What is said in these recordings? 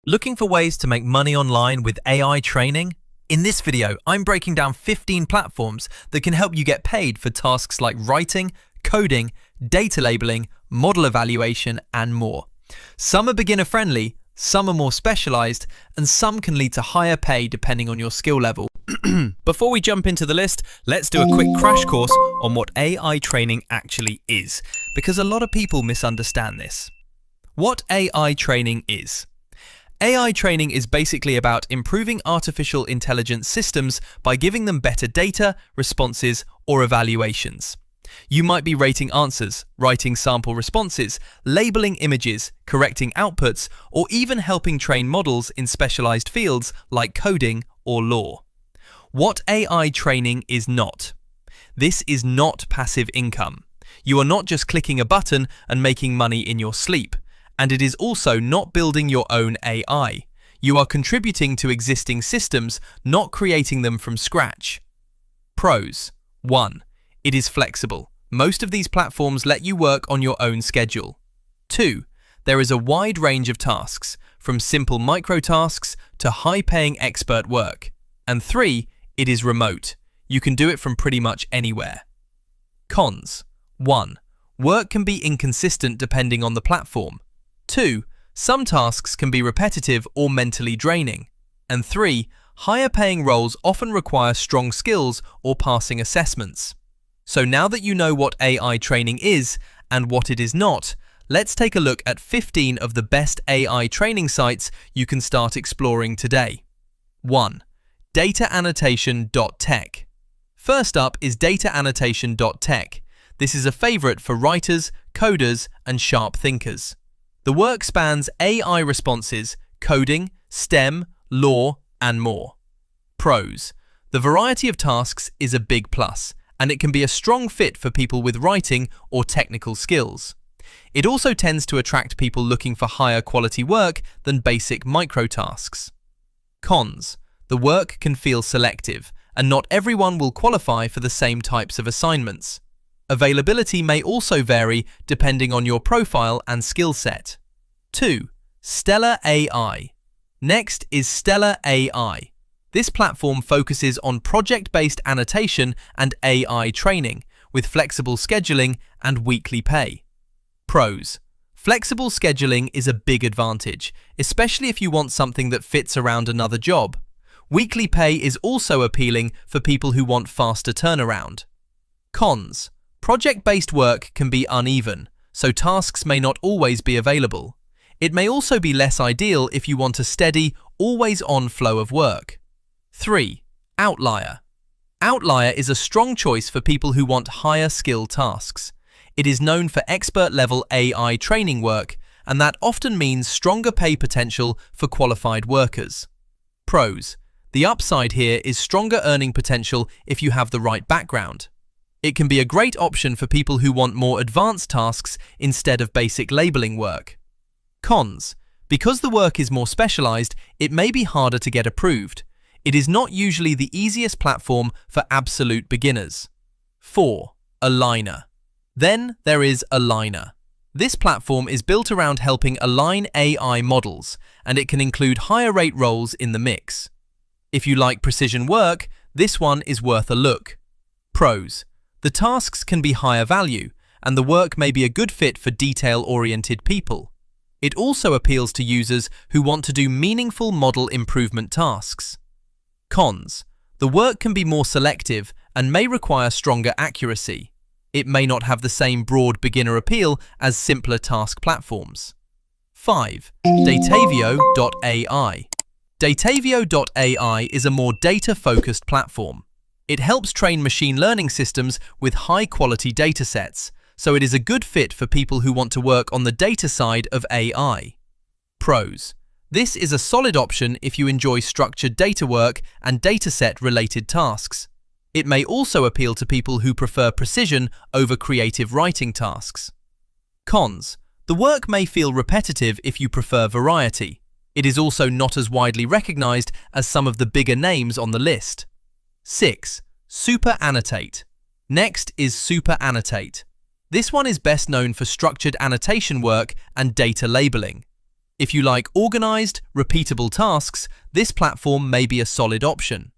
Looking for ways to make money online with AI training? In this video, I'm breaking down 15 platforms that can help you get paid for tasks like writing, coding, data labeling, model evaluation, and more. Some are beginner-friendly, some are more specialized, and some can lead to higher pay depending on your skill level. Before we jump into the list, let's do a quick crash course on what AI training actually is, because a lot of people misunderstand this. What AI training is. AI training is basically about improving artificial intelligence systems by giving them better data, responses, or evaluations. You might be rating answers, writing sample responses, labeling images, correcting outputs, or even helping train models in specialized fields like coding or law. What AI training is not. This is not passive income. You are not just clicking a button and making money in your sleep. And it is also not building your own AI. You are contributing to existing systems, not creating them from scratch. Pros. 1. It is flexible. Most of these platforms let you work on your own schedule. 2. There is a wide range of tasks, from simple microtasks to high-paying expert work. And 3. It is remote. You can do it from pretty much anywhere. Cons. 1. Work can be inconsistent depending on the platform. 2. Some tasks can be repetitive or mentally draining. And 3. Higher paying roles often require strong skills or passing assessments. So now that you know what AI training is and what it is not, let's take a look at 15 of the best AI training sites you can start exploring today. 1. DataAnnotation.tech. First up is DataAnnotation.tech. This is a favorite for writers, coders, and sharp thinkers. The work spans AI responses, coding, STEM, law, and more. Pros. The variety of tasks is a big plus, and it can be a strong fit for people with writing or technical skills. It also tends to attract people looking for higher quality work than basic microtasks. Cons. The work can feel selective, and not everyone will qualify for the same types of assignments. Availability may also vary depending on your profile and skill set. 2. Stellar AI. Next is Stellar AI. This platform focuses on project-based annotation and AI training, with flexible scheduling and weekly pay. Pros. Flexible scheduling is a big advantage, especially if you want something that fits around another job. Weekly pay is also appealing for people who want faster turnaround. Cons. Project-based work can be uneven, so tasks may not always be available. It may also be less ideal if you want a steady, always-on flow of work. 3. Outlier. Outlier is a strong choice for people who want higher skill tasks. It is known for expert-level AI training work, and that often means stronger pay potential for qualified workers. Pros. The upside here is stronger earning potential if you have the right background. It can be a great option for people who want more advanced tasks instead of basic labeling work. Cons. Because the work is more specialized, it may be harder to get approved. It is not usually the easiest platform for absolute beginners. 4. Alignerr. Then there is Alignerr. This platform is built around helping align AI models, and it can include higher rate roles in the mix. If you like precision work, this one is worth a look. Pros. The tasks can be higher value, and the work may be a good fit for detail-oriented people. It also appeals to users who want to do meaningful model improvement tasks. Cons. The work can be more selective and may require stronger accuracy. It may not have the same broad beginner appeal as simpler task platforms. 5. Davio.ai. Davio.ai is a more data-focused platform. It helps train machine learning systems with high-quality datasets, so it is a good fit for people who want to work on the data side of AI. Pros. This is a solid option if you enjoy structured data work and dataset-related tasks. It may also appeal to people who prefer precision over creative writing tasks. Cons. The work may feel repetitive if you prefer variety. It is also not as widely recognized as some of the bigger names on the list. 6. SuperAnnotate. Next is SuperAnnotate. This one is best known for structured annotation work and data labeling. If you like organized, repeatable tasks, this platform may be a solid option.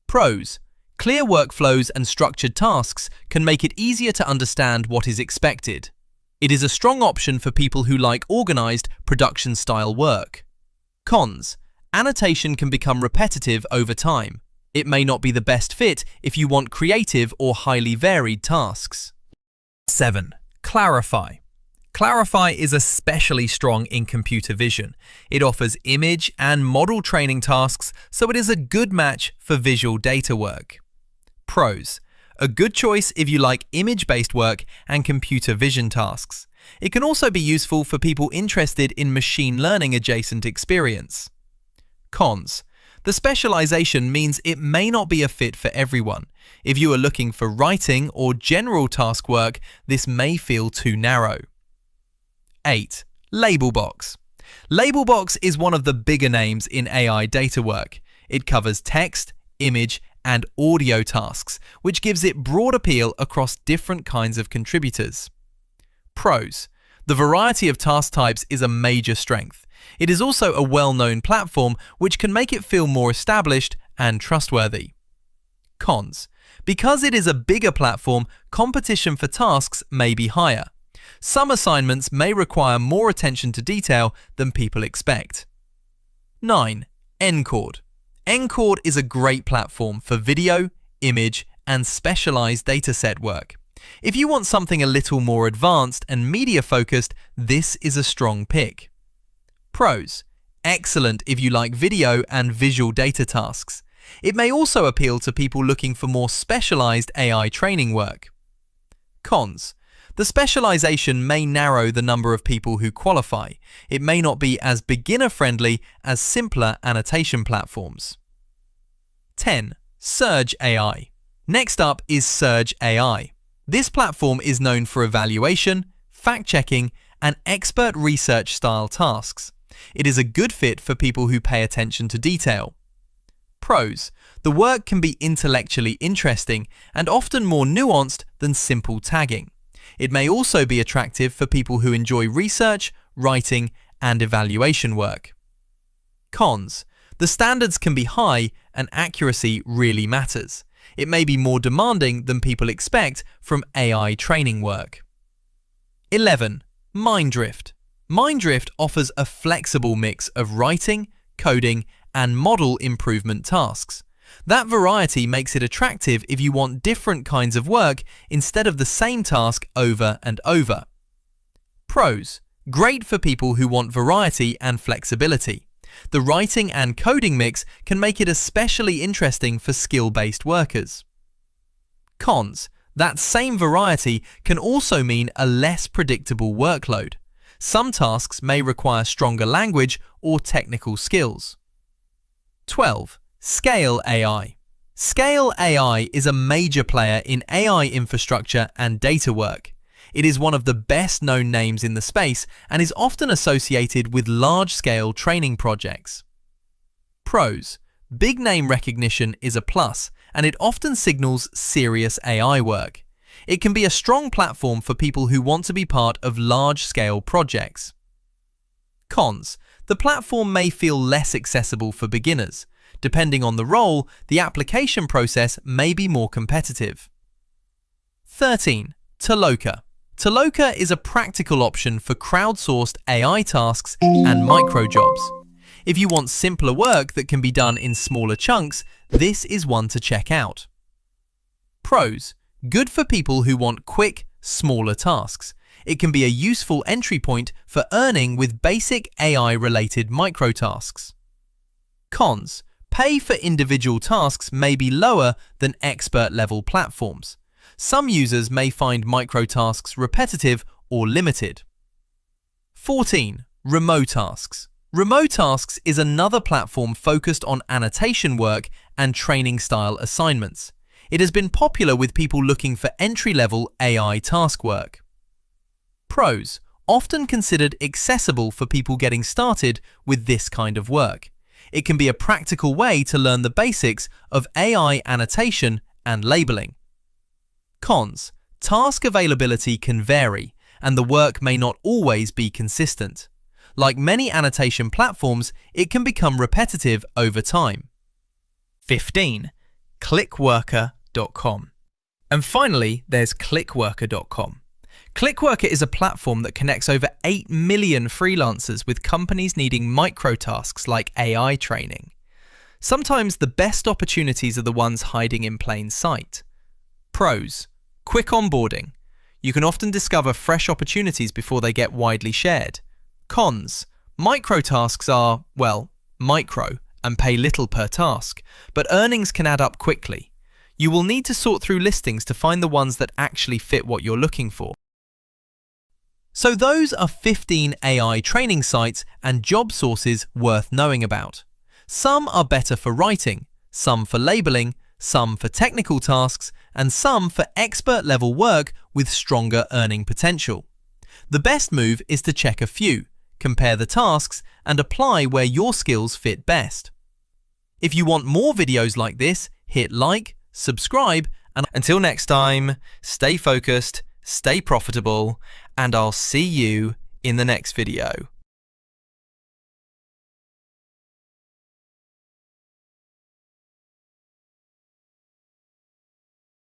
Pros: clear workflows and structured tasks can make it easier to understand what is expected. It is a strong option for people who like organized, production-style work. Cons: annotation can become repetitive over time. It may not be the best fit if you want creative or highly varied tasks. 7. Clarifai. Clarifai is especially strong in computer vision. It offers image and model training tasks, so it is a good match for visual data work. Pros: a good choice if you like image-based work and computer vision tasks. It can also be useful for people interested in machine learning adjacent experience. Cons: the specialization means it may not be a fit for everyone. If you are looking for writing or general task work, this may feel too narrow. 8. Labelbox. Labelbox is one of the bigger names in AI data work. It covers text, image, and audio tasks, which gives it broad appeal across different kinds of contributors. Pros: the variety of task types is a major strength. It is also a well-known platform, which can make it feel more established and trustworthy. Cons: because it is a bigger platform, competition for tasks may be higher. Some assignments may require more attention to detail than people expect. 9. Encord. Encord is a great platform for video, image, and specialized dataset work. If you want something a little more advanced and media-focused, this is a strong pick. Pros: excellent if you like video and visual data tasks. It may also appeal to people looking for more specialized AI training work. Cons: the specialization may narrow the number of people who qualify. It may not be as beginner-friendly as simpler annotation platforms. 10. Surge AI. Next up is Surge AI. This platform is known for evaluation, fact-checking, and expert research-style tasks. It is a good fit for people who pay attention to detail. Pros: the work can be intellectually interesting and often more nuanced than simple tagging. It may also be attractive for people who enjoy research, writing, and evaluation work. Cons: the standards can be high and accuracy really matters. It may be more demanding than people expect from AI training work. 11. Mindrift. Mindrift offers a flexible mix of writing, coding, and model improvement tasks. That variety makes it attractive if you want different kinds of work instead of the same task over and over. Pros: great for people who want variety and flexibility. The writing and coding mix can make it especially interesting for skill-based workers. Cons: that same variety can also mean a less predictable workload. Some tasks may require stronger language or technical skills. 12. Scale AI. Scale AI is a major player in AI infrastructure and data work. It is one of the best-known names in the space and is often associated with large-scale training projects. Pros: big name recognition is a plus, and it often signals serious AI work. It can be a strong platform for people who want to be part of large-scale projects. Cons: the platform may feel less accessible for beginners. Depending on the role, the application process may be more competitive. 13. Toloka. Toloka is a practical option for crowdsourced AI tasks and micro jobs. If you want simpler work that can be done in smaller chunks, this is one to check out. Pros: good for people who want quick, smaller tasks. It can be a useful entry point for earning with basic AI-related microtasks. Cons: pay for individual tasks may be lower than expert-level platforms. Some users may find microtasks repetitive or limited. 14. Remotasks. Remotasks is another platform focused on annotation work and training-style assignments. It has been popular with people looking for entry-level AI task work. Pros: often considered accessible for people getting started with this kind of work. It can be a practical way to learn the basics of AI annotation and labeling. Cons: task availability can vary, and the work may not always be consistent. Like many annotation platforms, it can become repetitive over time. 15. Clickworker.com. And finally, there's Clickworker.com. Clickworker is a platform that connects over 8 million freelancers with companies needing microtasks like AI training. Sometimes the best opportunities are the ones hiding in plain sight. Pros: quick onboarding. You can often discover fresh opportunities before they get widely shared. Cons: microtasks are, well, micro and pay little per task, but earnings can add up quickly. You will need to sort through listings to find the ones that actually fit what you're looking for. So those are 15 AI training sites and job sources worth knowing about. Some are better for writing, some for labeling, some for technical tasks, and some for expert-level work with stronger earning potential. The best move is to check a few, compare the tasks, and apply where your skills fit best. If you want more videos like this, hit like, subscribe, and until next time, stay focused, stay profitable, and I'll see you in the next video.